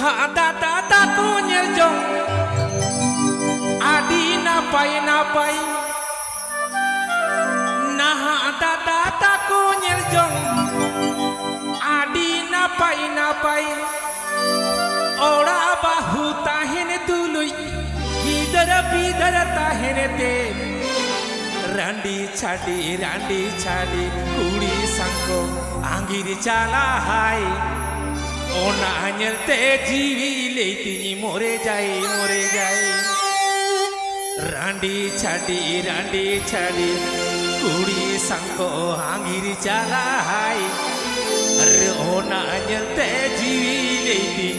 Data-dataku nyerjong adi napai-napai. Nah data-dataku nyerjong adi napai-napai. Ora bahu tahen tului bidar tahen te. Randi chadi kudi sangko angir chala hai. Ona anylte jiwi leiti more jai. Randi chadi kudi sangko angir chala hai. Ona anylte jiwi leiti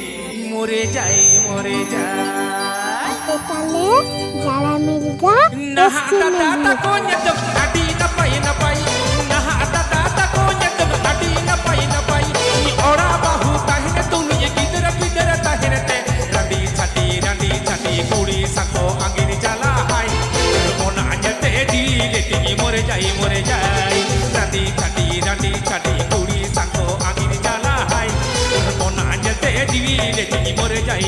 more jai. Apetale jala mirga Nah tata konya dok adi napai. Nah tata konya dok adi napai. Ni ora bahu tahine tulu ye gidara tahine te. Randi chati kudi sangko angin jala hai. Ona anyate jile tingi more jai. Randi chati kudi sangko angin jala hai. Ona anyate jile tingi more jai.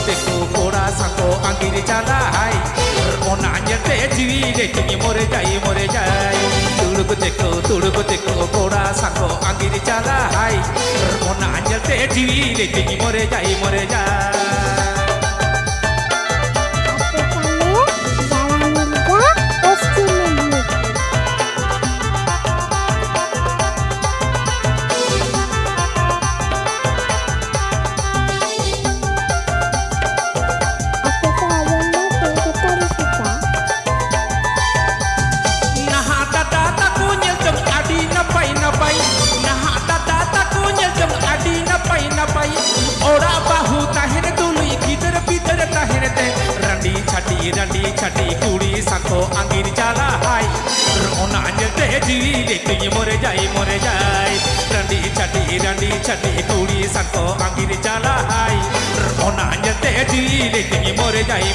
Teko kora sako angin chala hai. Ona anyate jiwi letingi more jai. Tuduku teko kora sako angin chala hai. Ona anyate jiwi letingi more jai. Ora bahu tahene tului bidar tahene te. Randi chati kudi sako angin jala hai. Ona anyate jiwi letingi more jai. Randi chati kudi sako angin jala hai. Ona anyate jiwi letingi more jai.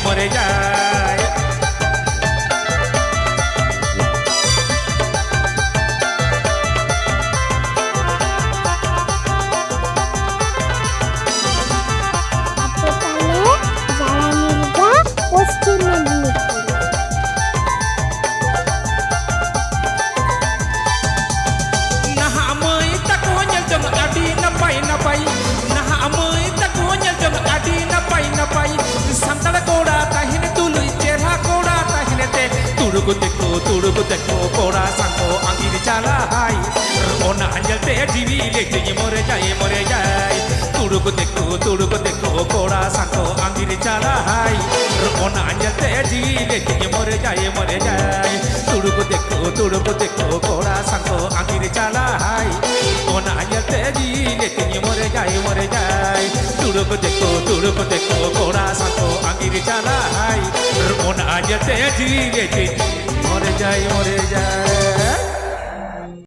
Tuduku teko kora sangko angin chala hai. Ona anyate jiwi letingi more jai. Tuduku teko kora sangko angin chala hai. Ona anyate jiwi letingi more jai. Tuduku teko kora sangko angin chala hai. Ona anyate jiwi letingi more jai. Tuduku teko kora sangko angin chala hai. Ona anyate jiwi letingi more jai.